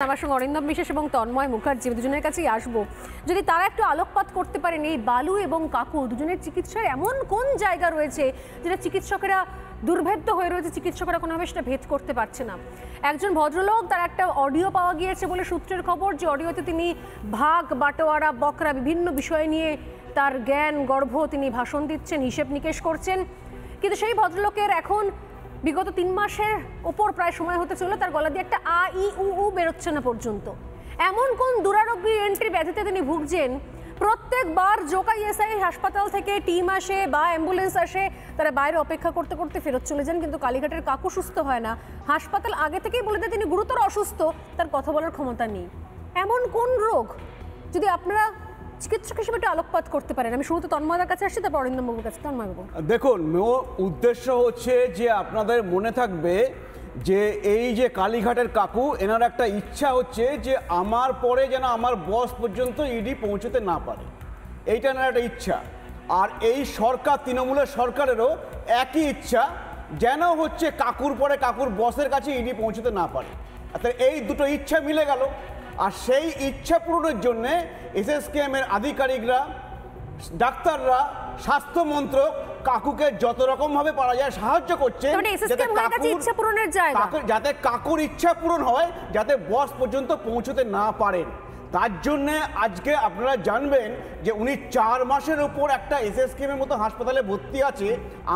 আমার সঙ্গে অরিন্দম বিশ্বাস এবং তন্ময় মুখার্জি দুজনের কাছেই আসবো। যদি তারা একটু আলোকপাত করতে পারেন এই বালু এবং কাকু দুজনের চিকিৎসার এমন কোন জায়গা রয়েছে যেটা চিকিৎসকেরা দুর্ভেদ্য হয়ে রয়েছে, চিকিৎসকরা কোনোভাবে সেটা ভেদ করতে পারছে না। একজন ভদ্রলোক, তার একটা অডিও পাওয়া গিয়েছে বলে সূত্রের খবর, যে অডিওতে তিনি ভাগ বাটোয়ারা বকরা বিভিন্ন বিষয় নিয়ে তার জ্ঞান গর্ভ তিনি ভাষণ দিচ্ছেন, হিসেব নিকেশ করছেন। কিন্তু সেই ভদ্রলোকের এখন বিগত 3 মাসের ওপর প্রায় সময় হতে চলল, তার গলা দিয়ে একটা আ ই উ বেরোচ্ছে না পর্যন্ত। এমন কোন দুরারোগ্য এন্ট্রি ব্যাধিতে তিনি ভুগছেন, প্রত্যেকবার জোকাই এসআই হাসপাতাল থেকে টিম আসে বা অ্যাম্বুলেন্স আসে, তারা বাইরে অপেক্ষা করতে করতে ফেরত চলে যান, কিন্তু কালীঘাটের কাকু সুস্থ হয় না। হাসপাতাল আগে থেকেই বলে দেয় তিনি গুরুতর অসুস্থ, তার কথা বলার ক্ষমতা নেই। এমন কোন রোগ, যদি আপনারা চিকিৎসক হিসেবে একটু আলোকপাত করতে পারেন। আমি শুরুতে তন্ময়দার কাছে আসছি, তারপর অরিন্দম বাবুর কাছে। তন্ময় বাবু, দেখুন, উদ্দেশ্য হচ্ছে যে আপনাদের মনে থাকবে যে এই যে কালীঘাটের কাকু, এনার একটা ইচ্ছা হচ্ছে যে আমার পরে যেন আমার বস পর্যন্ত ইডি পৌঁছতে না পারে, এইটা এনার একটা ইচ্ছা। আর এই সরকার, তৃণমূলের সরকারেরও একই ইচ্ছা, যেন হচ্ছে কাকুর পরে কাকুর বসের কাছে ইডি পৌঁছতে না পারে। অর্থাৎ এই দুটো ইচ্ছা মিলে গেল। আর সেই ইচ্ছা পূরণের জন্যে এসএসকেএমের আধিকারিকরা, ডাক্তাররা, স্বাস্থ্য মন্ত্রক কাকুকে যত রকম ভাবে পারা যায় সাহায্য করছে, যাতে কাকুর ইচ্ছা পূরণ হয়, যাতে বস পর্যন্ত পৌঁছতে না পারেন। তার জন্যে আজকে আপনারা জানবেন যে উনি 4 মাসের উপর একটা এসএসকেএমের মতো হাসপাতালে ভর্তি আছে।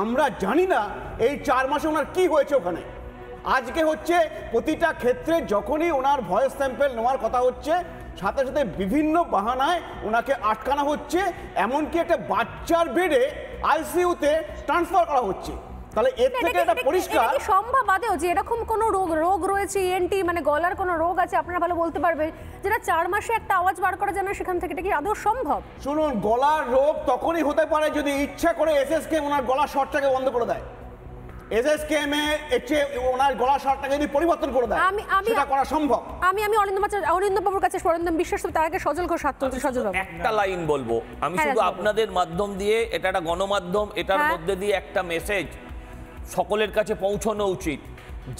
আমরা জানি না এই 4 মাসে ওনার কি হয়েছে ওখানে। আজকে হচ্ছে প্রতিটা ক্ষেত্রে যখনই ওনার ভয়েস স্যাম্পেল নেওয়ার কথা হচ্ছে, সাথে সাথে বিভিন্ন বাহানায় ওনাকে আটকানো হচ্ছে, এমনকি একটা বাচ্চার বেডে আইসিইউতে ট্রান্সফার করা হচ্ছে। তাহলে এর থেকে এটা পরিষ্কার সম্ভব আদেও যে এরকম কোনো রোগ রয়েছে, ইএনটি মানে গলার কোনো রোগ আছে, আপনারা ভালো বলতে পারবেন, যেটা 4 মাসে একটা আওয়াজ বার করা যায় না সেখান থেকে, এটা কি আদৌ সম্ভব? শুনুন, গলার রোগ তখনই হতে পারে যদি ইচ্ছা করে এসএসকেএম ওনার গলার শটটাকে বন্ধ করে দেয়। এসএসকেএম ওনার গলার শটটাকে যদি পরিবর্তন করে দেয়, সেটা করা সম্ভব। আমি অরিন্দম বাবুর কাছে, অরিন্দম বিশ্বাস, তার আগে সজল ঘোষ হাত তুলতে। সজল বাবু, একটা লাইন বলবো আমি শুধু আপনাদের মাধ্যম দিয়ে, এটা একটা গণমাধ্যম, এটার মধ্যে দিয়ে একটা মেসেজ সকলের কাছে পৌঁছানো উচিত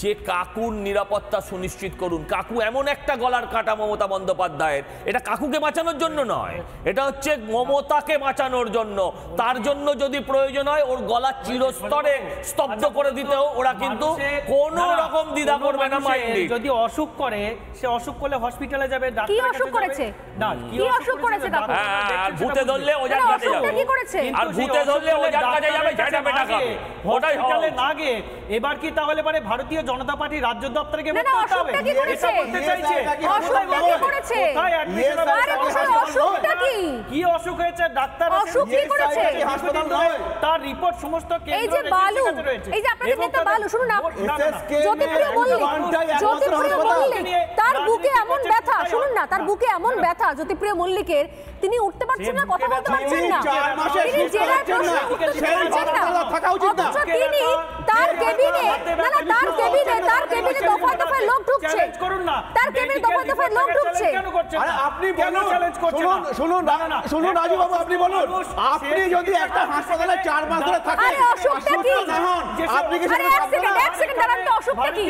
যে কাকুর নিরাপত্তা সুনিশ্চিত করুন। কাকু এমন একটা গলার কাটা মমতা বন্দ্যোপাধ্যায়ের, এটা কাকুকে বাঁচানোর জন্য নয়, এটা হচ্ছে মমতাকে বাঁচানোর জন্য। তার জন্য যদি প্রয়োজন হয় ওর গলা চিরস্তরে স্তব্ধ করে দিতেও ওরা কিন্তু কোনো রকম দ্বিধা করবে না। যদি অসুখ করে, সে অসুখ করলে হসপিটালে যাবে, কি অসুখ করেছে না, কি অসুখ করেছে কাকু? আর ভূতে ধরলে ওজার কাছে যাবে, আর ভূতে ধরলে ওজার কাছে যাবে, ঝাঁটা পেটা খাবে, ওটাই হসপিটালে না গিয়ে। এবার কি তাহলে মানে ভারতীয় জনতা পার্টি রাজ্য দপ্তরে গিয়ে বলতে হবে এটা বলতে চাইছে? কি অসুখ হয়েছে ডাক্তার তার রিপোর্ট সমস্ত এই যে বালু, এই যে আপনাদের নেতা বালু, শুনুন না, জ্যোতিপ্রিয় মল্লিক তার বুকে এমন ব্যথা, শুনুন না, তার বুকে এমন ব্যথা জ্যোতিপ্রিয় মল্লিকের, তিনি উঠতে পারছেন না, কথা বলতে পারছেন না, তিনি জেলার প্রশ্ন উত্তর দিতে পারছেন না, অথচ তিনি তার কেবিনে, না না, তার কেবিনে দফায় দফায় লোক ঢুকছে, তার কেবিনে দফায় দফায় লোক ঢুকছে। আরে আপনি বলুন, শুনুন রাজু বাবু, আপনি বলুন, আপনি যদি একটা হাসপাতালে 4 মাস ধরে থাকেন, আরে অসুখটা কি? আপনি কি এক সেকেন্ড দাঁড়ান, তো অসুখটা কি?